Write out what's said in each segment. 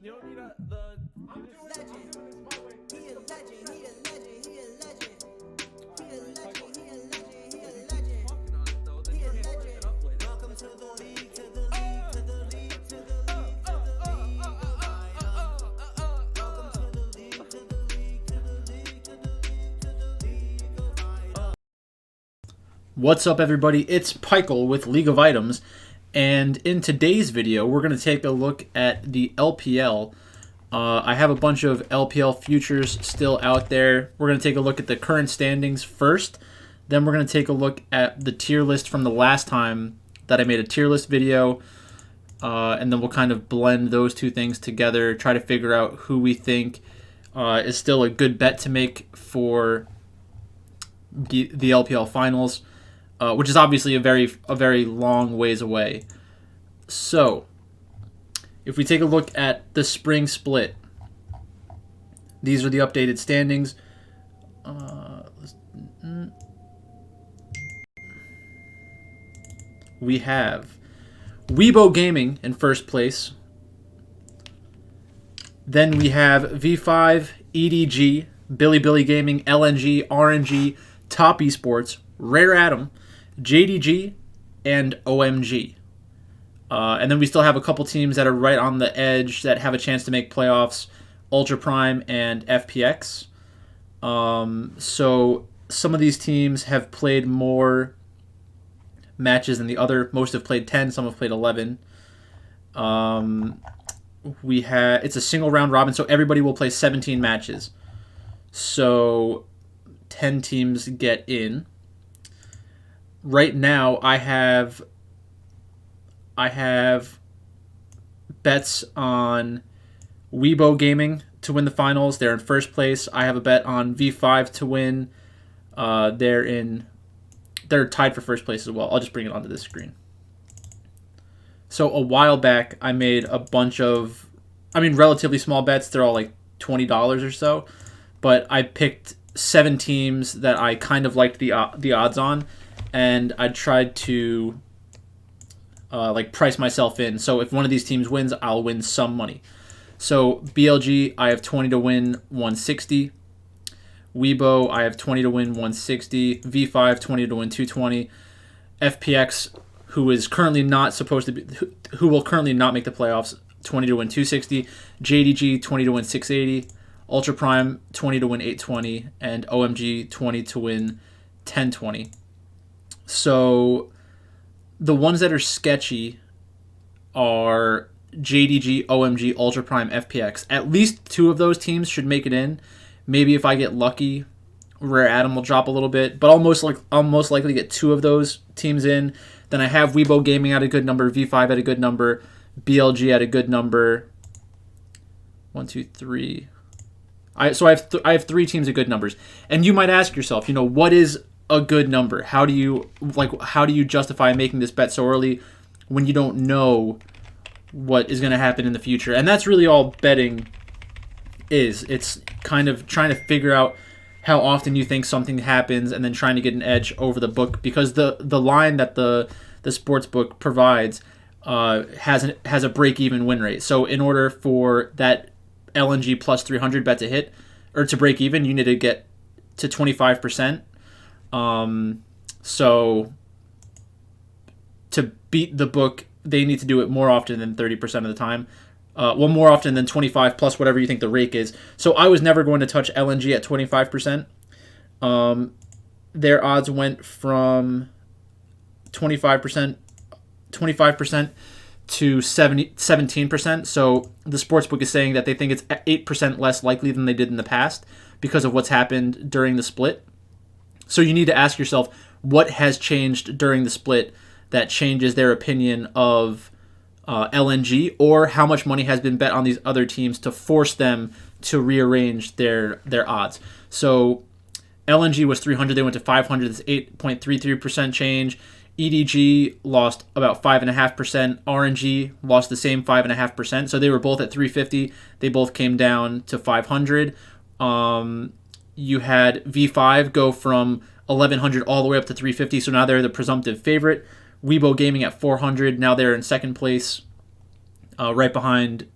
You know what I mean? I'm doing this my way. He a legend, he a legend, he a legend. He a legend, he a legend, he a legend. He a legend. Welcome to the league, to the league, to the league, to the league, to the league. Welcome to the league, to the league, to the league, to the league, to the league. What's up, everybody? It's Pikel with League of Items, and in today's video, we're going to take a look at the LPL. I have a bunch of LPL futures still out there. We're going to take a look at the current standings first. Then we're going to take a look at the tier list from the last time that I made a tier list video. And then we'll kind of blend those two things together, try to figure out who we think is still a good bet to make for the LPL finals. Which is obviously a very long ways away. So, if we take a look at the spring split, these are the updated standings. We have Weibo Gaming in first place. Then we have V5, EDG, Billy Gaming, LNG, RNG, Top Esports, Rare Atom, JDG, and OMG. And then we still have a couple teams that are right on the edge that have a chance to make playoffs, Ultra Prime and FPX. So some of these teams have played more matches than the other. Most have played 10, some have played 11. It's a single round robin, so everybody will play 17 matches. So 10 teams get in. Right now, I have bets on Weibo Gaming to win the finals. They're in first place. I have a bet on V5 to win. They're tied for first place as well. I'll just bring it onto this screen. So a while back, I made a bunch of, relatively small bets. They're all like $20 or so, but I picked 7 teams that I kind of liked the odds on. And I tried to price myself in. So if one of these teams wins, I'll win some money. So BLG, I have 20 to win 160. Weibo, I have 20 to win 160. V5, 20 to win 220. FPX, who will currently not make the playoffs, 20 to win 260. JDG, 20 to win 680. Ultra Prime, 20 to win 820. And OMG, 20 to win 1020. So the ones that are sketchy are JDG, OMG, Ultra Prime, FPX. At least 2 of those teams should make it in. Maybe if I get lucky, Rare Atom will drop a little bit, but I'll most likely get 2 of those teams in. Then I have Weibo Gaming at a good number, V5 at a good number, BLG at a good number. 1, 2, 3. I have 3 teams at good numbers. And you might ask yourself, what is a good number? How do you justify making this bet so early when you don't know what is going to happen in the future? And that's really all betting is. It's kind of trying to figure out how often you think something happens and then trying to get an edge over the book, because the line that the sports book provides has a break-even win rate. So in order for that LNG plus 300 bet to hit or to break even, you need to get to 25%. So to beat the book, they need to do it more often than 30% of the time. More often than 25 plus whatever you think the rake is. So I was never going to touch LNG at 25%. Their odds went from 25% to 17%. So the sportsbook is saying that they think it's 8% less likely than they did in the past because of what's happened during the split. So you need to ask yourself, what has changed during the split that changes their opinion of LNG, or how much money has been bet on these other teams to force them to rearrange their odds. So LNG was 300, they went to 500, that's 8.33% change. EDG lost about 5.5%. RNG lost the same 5.5%. So they were both at 350. They both came down to 500. You had V5 go from 1,100 all the way up to 350, so now they're the presumptive favorite. Weibo Gaming at 400, now they're in second place, right behind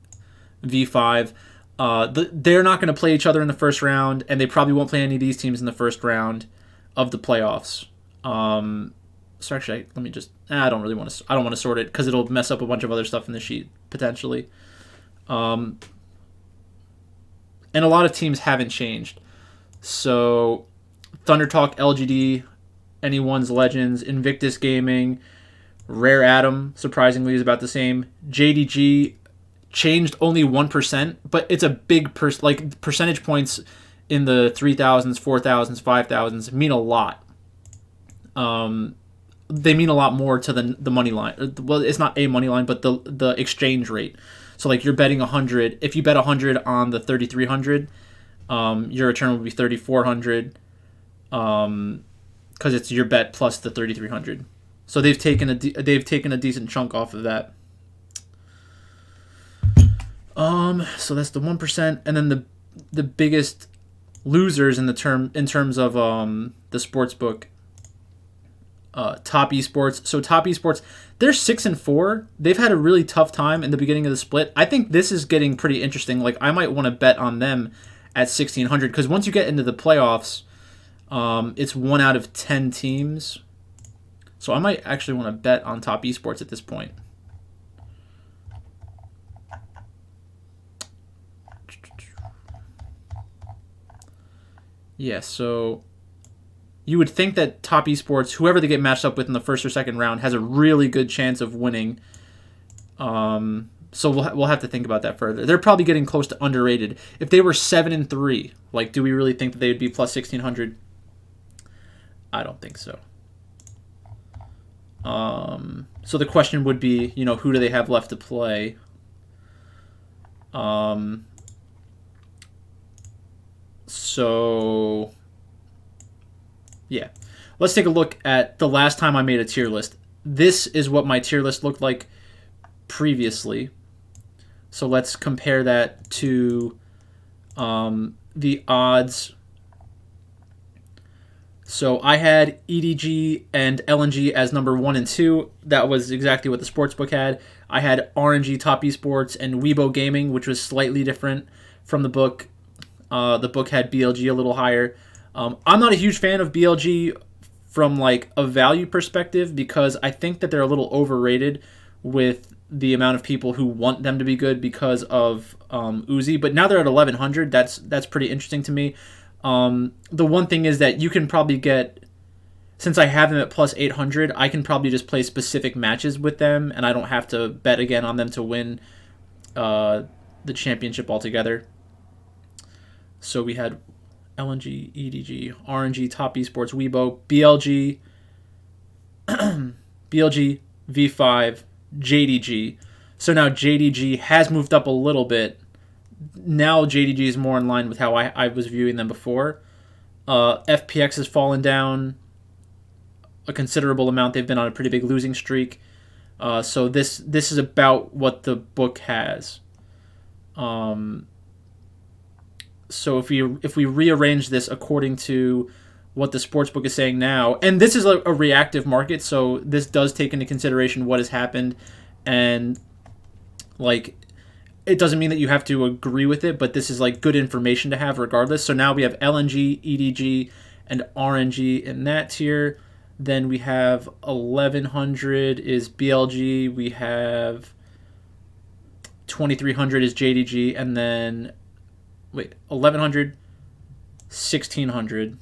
V5. They're not going to play each other in the first round, and they probably won't play any of these teams in the first round of the playoffs. So actually, let me just. I don't really want to. I don't want to sort it because it'll mess up a bunch of other stuff in the sheet potentially. And a lot of teams haven't changed. So, Thunder Talk, LGD, Anyone's Legends, Invictus Gaming, Rare Atom, surprisingly, is about the same. JDG changed only 1%, but it's a big percentage points in the 3,000s, 4,000s, 5,000s mean a lot. They mean a lot more to the money line. Well, it's not a money line, but the exchange rate. So like you're betting 100. If you bet 100 on the 3,300, your return would be 3,400. Because it's your bet plus the 3,300. So they've taken a decent chunk off of that. So that's the 1%, and then the biggest losers in terms of the sports book. Top Esports. So Top Esports, they're 6-4. They've had a really tough time in the beginning of the split. I think this is getting pretty interesting. Like I might want to bet on them at 1,600 because once you get into the playoffs, it's 1 out of 10 teams. So I might actually want to bet on Top Esports at this point. Yeah, so you would think that Top Esports, whoever they get matched up with in the first or second round, has a really good chance of winning. So we'll have to think about that further. They're probably getting close to underrated. If they were 7-3, like, do we really think that they would be plus 1,600? I don't think so. So the question would be, who do they have left to play? So, yeah. Let's take a look at the last time I made a tier list. This is what my tier list looked like previously. So let's compare that to the odds. So I had EDG and LNG as number 1 and 2. That was exactly what the sportsbook had. I had RNG, Top Esports, and Weibo Gaming, which was slightly different from the book. The book had BLG a little higher. I'm not a huge fan of BLG from like a value perspective because I think that they're a little overrated with the amount of people who want them to be good because of Uzi. But now they're at 1,100. That's pretty interesting to me. The one thing is that you can probably get, since I have them at plus 800, I can probably just play specific matches with them, and I don't have to bet again on them to win the championship altogether. So we had LNG, EDG, RNG, Top Esports, Weibo, BLG, BLG, V5, JDG. So now JDG has moved up a little bit. Now JDG is more in line with how I was viewing them before. FPX has fallen down a considerable amount. They've been on a pretty big losing streak. So this is about what the book has. So if we rearrange this according to what the sportsbook is saying now, and this is a reactive market, so this does take into consideration what has happened, and like it doesn't mean that you have to agree with it, but this is like good information to have regardless. So now we have LNG, EDG, and RNG in that tier. Then we have 1,100 is BLG. We have 2,300 is JDG, and then 1,100, 1,600,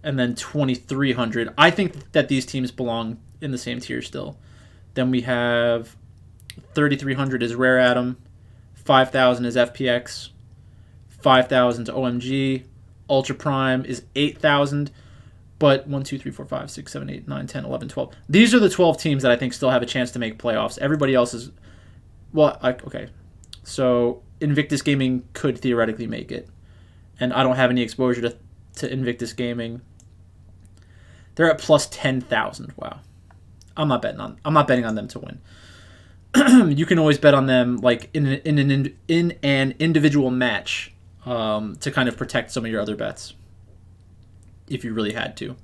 and then 2,300. I think that these teams belong in the same tier still. Then we have 3,300 is Rare Atom, 5,000 is FPX, 5,000 is OMG, Ultra Prime is 8,000, but 1, 2, 3, 4, 5, 6, 7, 8, 9, 10, 11, 12. These are the 12 teams that I think still have a chance to make playoffs. Everybody else is, okay. So Invictus Gaming could theoretically make it, and I don't have any exposure to Invictus Gaming. They're at plus 10,000. Wow, I'm not betting on them to win. You can always bet on them like in an individual match to kind of protect some of your other bets if you really had to.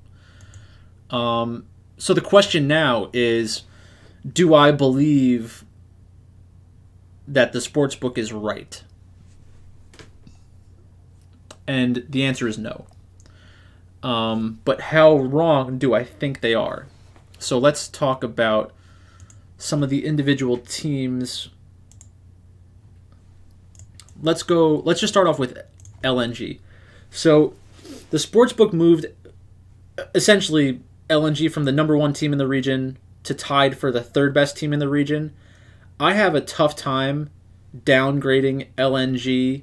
So the question now is, do I believe that the sportsbook is right? And the answer is no. But how wrong do I think they are? So let's talk about some of the individual teams. Let's just start off with LNG. So the sportsbook moved essentially LNG from the number 1 team in the region to tied for the 3rd best team in the region. I have a tough time downgrading LNG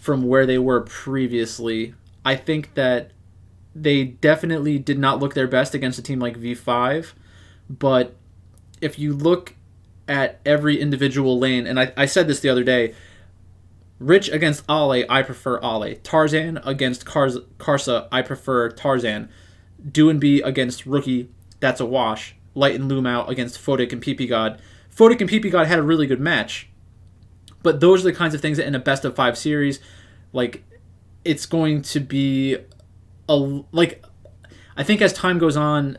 from where they were previously. I think that they definitely did not look their best against a team like V5, but if you look at every individual lane, and I said this the other day, Rich against Ale, I prefer Ale. Tarzan against Karsa, I prefer Tarzan. Do and B against Rookie, that's a wash. Light and Lumao against Fodik and PP God. Fodik and PP God had a really good match, but those are the kinds of things that in a best of 5 series, like, it's going to be I think as time goes on,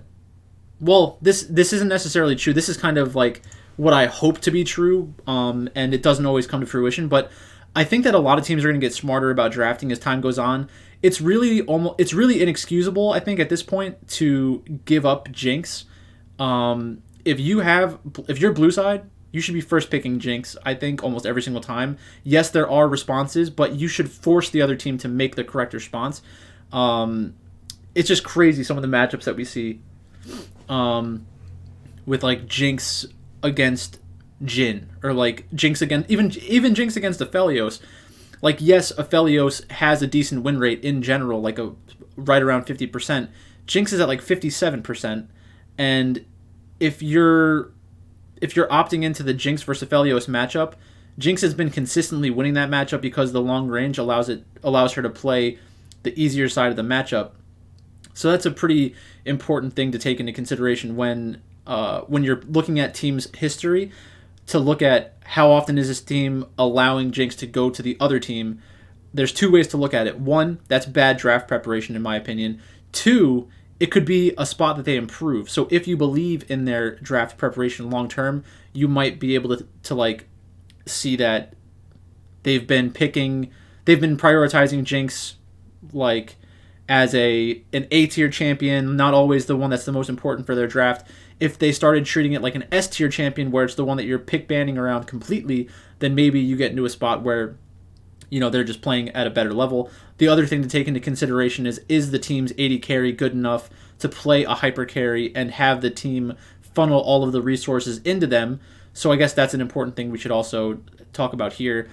well, this isn't necessarily true. This is kind of like what I hope to be true, and it doesn't always come to fruition. But I think that a lot of teams are going to get smarter about drafting as time goes on. It's really inexcusable, I think, at this point to give up Jinx. If you're blue side, you should be first picking Jinx, I think, almost every single time. Yes, there are responses, but you should force the other team to make the correct response. It's just crazy, some of the matchups that we see with like Jinx against Jhin, or like Jinx against even Jinx against Aphelios. Like, yes, Aphelios has a decent win rate in general, like right around 50%. Jinx is at like 57%, and if you're opting into the Jinx versus Aphelios matchup, Jinx has been consistently winning that matchup because the long range allows her to play the easier side of the matchup. So that's a pretty important thing to take into consideration when you're looking at teams' history, to look at how often is this team allowing Jinx to go to the other team. There's 2 ways to look at it. 1, that's bad draft preparation, in my opinion. 2, it could be a spot that they improve. So if you believe in their draft preparation long term, you might be able to like see that they've been prioritizing Jinx like as an A-tier champion, not always the one that's the most important for their draft. If they started treating it like an S-tier champion where it's the one that you're pick banning around completely, then maybe you get into a spot where, you know, they're just playing at a better level. The other thing to take into consideration is the team's AD carry good enough to play a hyper carry and have the team funnel all of the resources into them? So I guess that's an important thing we should also talk about here.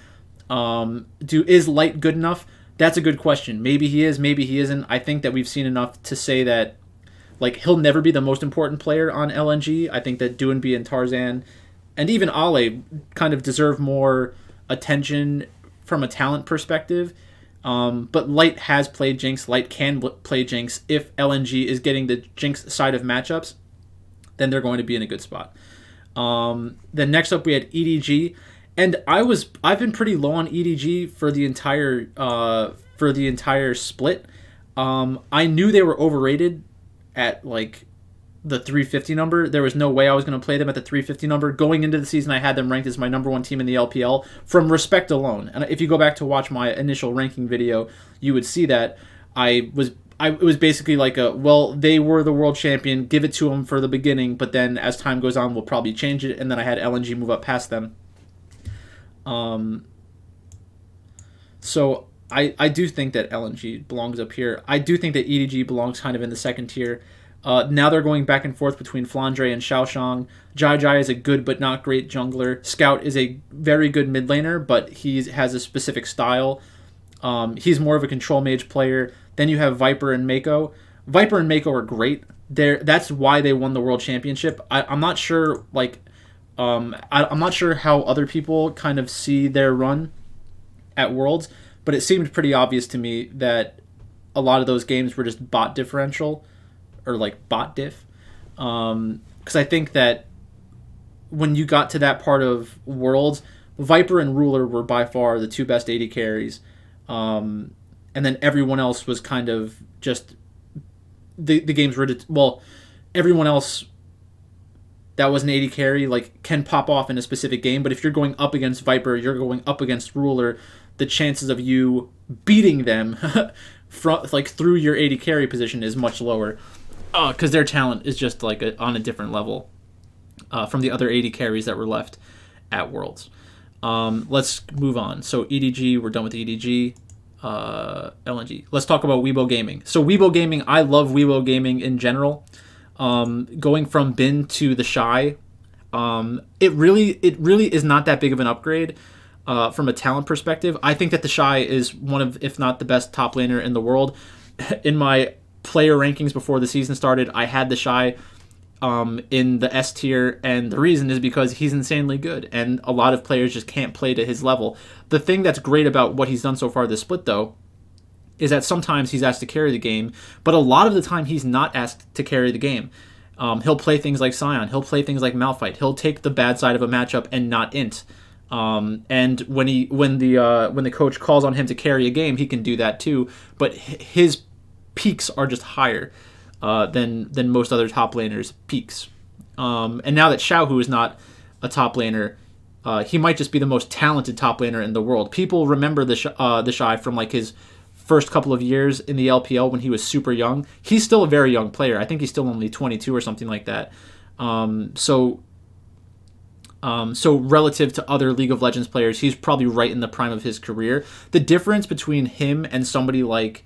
Is Light good enough? That's a good question. Maybe he is, maybe he isn't. I think that we've seen enough to say that, like, he'll never be the most important player on LNG. I think that Doinby and Tarzan and even Ale kind of deserve more attention from a talent perspective. But Light has played Jinx. Light can play Jinx. If LNG is getting the Jinx side of matchups, then they're going to be in a good spot. Then next up we had EDG. And I've been pretty low on EDG for the entire split. I knew they were overrated at like the 350 number. There was no way I was going to play them at the 350 number. Going into the season, I had them ranked as my number 1 team in the LPL from respect alone. And if you go back to watch my initial ranking video, you would see that it was basically like they were the world champion, give it to them for the beginning, but then as time goes on, we'll probably change it. And then I had LNG move up past them. So I do think that LNG belongs up here. I do think that EDG belongs kind of in the second tier. Now they're going back and forth between Flandre and Xiaoshang. Jai Jai is a good but not great jungler. Scout is a very good mid laner, but he has a specific style. He's more of a control mage player. Then you have Viper and Mako. Viper and Mako are great. That's why they won the world championship. I'm not sure, I'm not sure how other people kind of see their run at Worlds, but it seemed pretty obvious to me that a lot of those games were just bot differential, or like bot diff. Because I think that when you got to that part of Worlds, Viper and Ruler were by far the 2 best AD carries. And then everyone else was kind of just... The games were... everyone else that was an AD carry, like, can pop off in a specific game. But if you're going up against Viper, you're going up against Ruler, the chances of you beating them through your AD carry position is much lower, because their talent is just like on a different level from the other AD carries that were left at Worlds. Let's move on. So EDG, we're done with EDG. LNG. Let's talk about Weibo Gaming. So Weibo Gaming, I love Weibo Gaming in general. Going from Bin to the Shy, it really is not that big of an upgrade from a talent perspective. I think that the Shy is one of, if not the best top laner in the world. In my player rankings before the season started, I had the Shy in the S tier, and the reason is because he's insanely good, and a lot of players just can't play to his level. The thing that's great about what he's done so far this split, though, is that sometimes he's asked to carry the game, but a lot of the time he's not asked to carry the game. He'll play things like Sion, he'll play things like Malphite, he'll take the bad side of a matchup and not int. And when the coach calls on him to carry a game, he can do that too, but his peaks are just higher than most other top laners' peaks. And now that Xiaohu is not a top laner, he might just be the most talented top laner in the world. People remember the Shy from like his first couple of years in the LPL when he was super young. He's still a very young player. I think he's still only 22 or something like that. So relative to other League of Legends players, he's probably right in the prime of his career. The difference between him and somebody like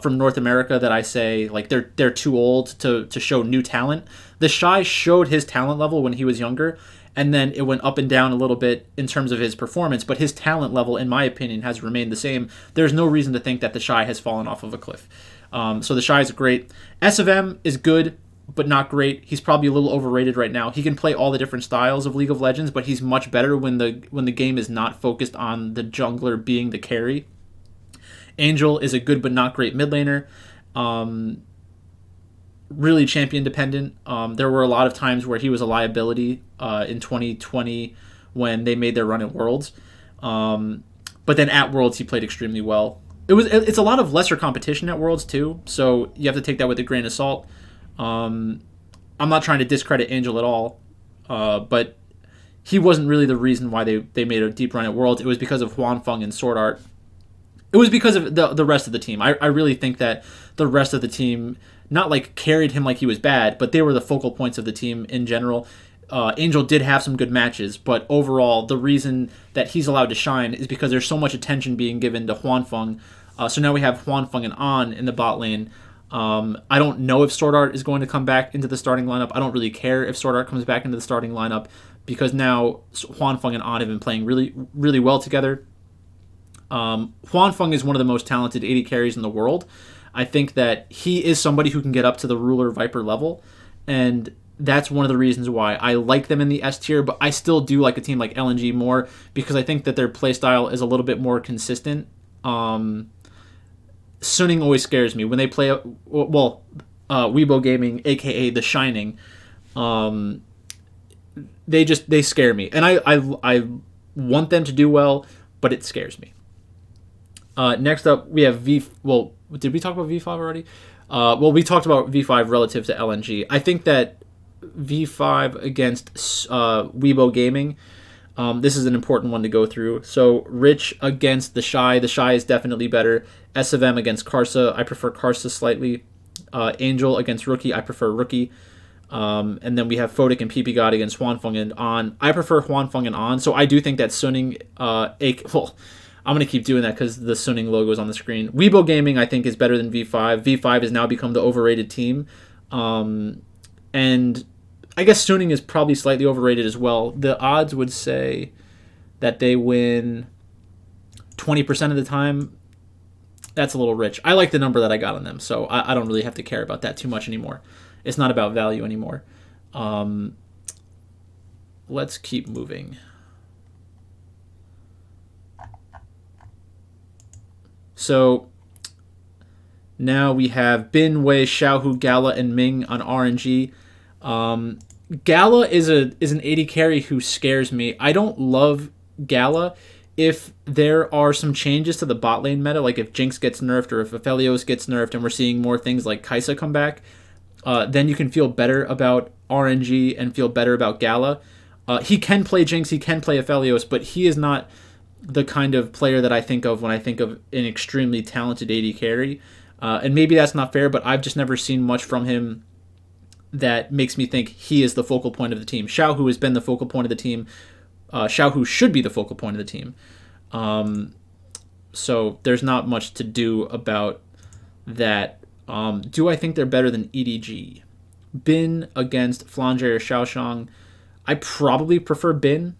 from North America that I say like they're too old to show new talent. The Shy showed his talent level when he was younger, and then it went up and down a little bit in terms of his performance, but his talent level, in my opinion, has remained the same. There's no reason to think that the Shy has fallen off of a cliff. So the Shy is great. SFM is good, but not great. He's probably a little overrated right now. He can play all the different styles of League of Legends, but he's much better when the game is not focused on the jungler being the carry. Angel is a good but not great mid laner. Really champion dependent. There were a lot of times where he was a liability in 2020 when they made their run at Worlds. But then at Worlds he played extremely well. It's a lot of lesser competition at Worlds too, so you have to take that with a grain of salt. I'm not trying to discredit Angel at all, but he wasn't really the reason why they made a deep run at Worlds. It was because of Hwanfeng and Sword Art. It was because of the rest of the team. I really think that the rest of the team not like carried him like he was bad, but they were the focal points of the team in general. Angel did have some good matches, but overall, the reason that he's allowed to shine is because there's so much attention being given to Hwanfeng. So now we have Hwanfeng and An in the bot lane. I don't know if Sword Art is going to come back into the starting lineup. I don't really care if Sword Art comes back into the starting lineup because now Hwanfeng and An have been playing really, really well together. Hwanfeng is one of the most talented AD carries in the world. I think that he is somebody who can get up to the Ruler Viper level, and that's one of the reasons why I like them in the S tier, but I still do like a team like LNG more because I think that their playstyle is a little bit more consistent. Suning always scares me when they play. Weibo Gaming, aka The Shining, they scare me, and I want them to do well, but it scares me. Next up, we have did we talk about V5 already? We talked about V5 relative to LNG. I think that V5 against Weibo Gaming, this is an important one to go through. So Rich against the Shy. The Shy is definitely better. SFM against Karsa. I prefer Karsa slightly. Angel against Rookie. I prefer Rookie. And then we have Photic and PP God against Hwanfeng and An. I prefer Hwanfeng and An. So I do think that Suning... I'm going to keep doing that because the Suning logo is on the screen. Weibo Gaming, I think, is better than V5. V5 has now become the overrated team. And I guess Suning is probably slightly overrated as well. The odds would say that they win 20% of the time. That's a little rich. I like the number that I got on them, so I don't really have to care about that too much anymore. It's not about value anymore. Let's keep moving. So now we have Bin, Wei, Xiaohu, Gala, and Ming on RNG. Gala is an AD carry who scares me. I don't love Gala. If there are some changes to the bot lane meta, like if Jinx gets nerfed or if Aphelios gets nerfed and we're seeing more things like Kai'Sa come back, then you can feel better about RNG and feel better about Gala. He can play Jinx, he can play Aphelios, but he is not the kind of player that I think of when I think of an extremely talented AD carry. And maybe that's not fair, but I've just never seen much from him that makes me think he is the focal point of the team. Xiaohu has been the focal point of the team. Xiaohu should be the focal point of the team. So there's not much to do about that. Do I think they're better than EDG? Bin against Flange or Xiaoshang. I probably prefer Bin.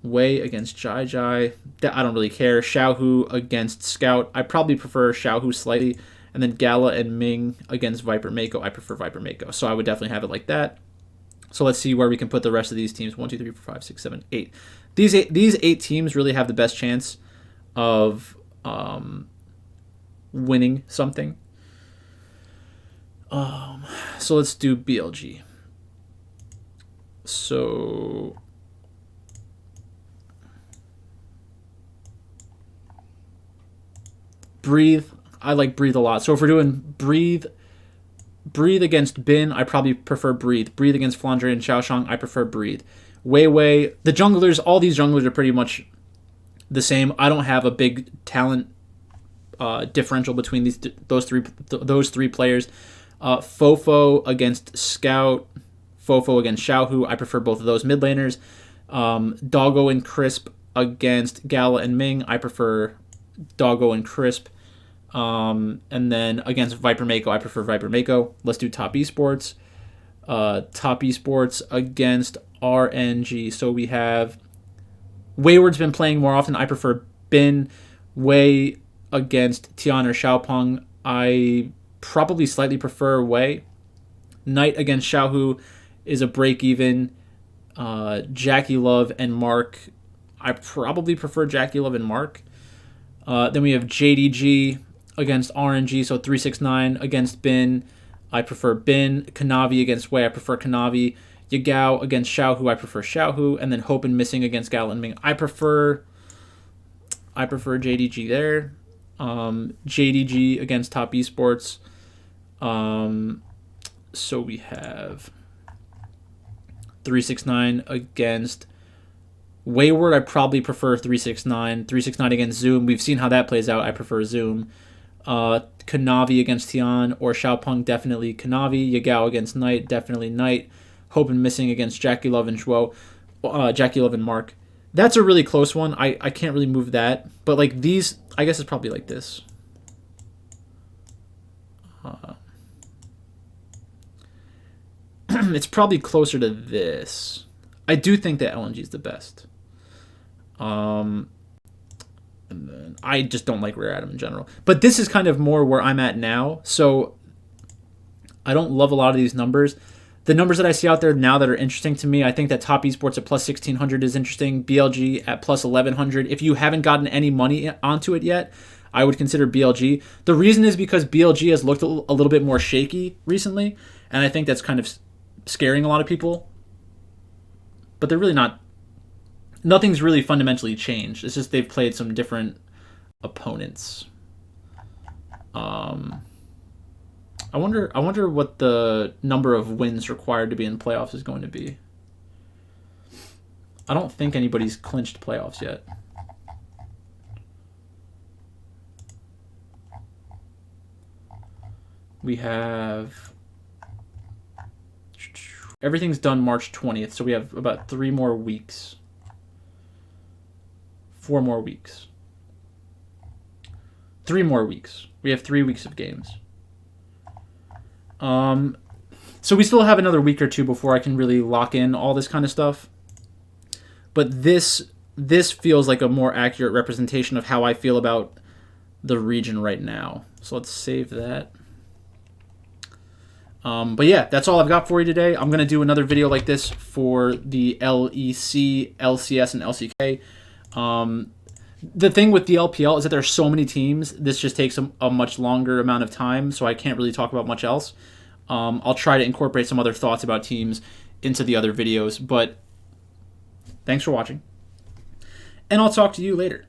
Wei against Jai Jai. I don't really care. Xiaohu against Scout. I probably prefer Xiaohu slightly. And then Gala and Ming against Viper Mako. I prefer Viper Mako. So I would definitely have it like that. So let's see where we can put the rest of these teams. 1, 2, 3, 4, 5, 6, 7, 8. These eight teams really have the best chance of winning something. So let's do BLG. So Breathe. I like Breathe a lot. So if we're doing Breathe against Bin, I probably prefer Breathe. Breathe against Flandre and Xiaoshang, I prefer Breathe. Wei, the junglers, all these junglers are pretty much the same. I don't have a big talent differential between those three players. Fofo against Scout, Fofo against Xiaohu. I prefer both of those mid laners. Doggo and Crisp against Gala and Ming. I prefer Doggo and Crisp. And then against Viper Mako, I prefer Viper Mako. Let's do Top Esports. Top Esports against RNG. So we have Wayward's been playing more often. I prefer Bin. Wei against Tian or Xiaopeng. I probably slightly prefer Wei. Knight against Xiaohu is a break even. Jackie Love and Mark. I probably prefer Jackie Love and Mark. Then we have JDG against RNG, so 369 against Bin. I prefer Bin. Kanavi against Wei. I prefer Kanavi. Yagao against Xiaohu. I prefer Xiaohu. And then Hope and Missing against Gal and Ming. I prefer JDG there. JDG against Top Esports. So we have 369 against Wayward. I probably prefer 369. 369 against Zoom. We've seen how that plays out. I prefer Zoom. Kanavi against Tian or Xiaopeng, definitely Kanavi. Yagao against Knight, definitely Knight. Hope and Missing against Jackie Love and Jackie Love and Mark. That's a really close one. I can't really move that. But like these, I guess it's probably like this. It's probably closer to this. I do think that LNG is the best. And then I just don't like Rare Atom in general. But this is kind of more where I'm at now. So I don't love a lot of these numbers. The numbers that I see out there now that are interesting to me, I think that Top Esports at plus 1,600 is interesting. BLG at plus 1,100. If you haven't gotten any money onto it yet, I would consider BLG. The reason is because BLG has looked a little bit more shaky recently, and I think that's kind of scaring a lot of people. But they're really not. Nothing's really fundamentally changed. It's just they've played some different opponents. I wonder what the number of wins required to be in playoffs is going to be. I don't think anybody's clinched playoffs yet. We have... Everything's done March 20th, so we have about 3 more weeks. 4 more weeks. 3 more weeks. We have 3 weeks of games. So we still have another week or two before I can really lock in all this kind of stuff. But this feels like a more accurate representation of how I feel about the region right now. So let's save that. But yeah, that's all I've got for you today. I'm going to do another video like this for the LEC, LCS, and LCK. The thing with the LPL is that there's so many teams. This just takes a much longer amount of time, so I can't really talk about much else. I'll try to incorporate some other thoughts about teams into the other videos, but thanks for watching, and I'll talk to you later.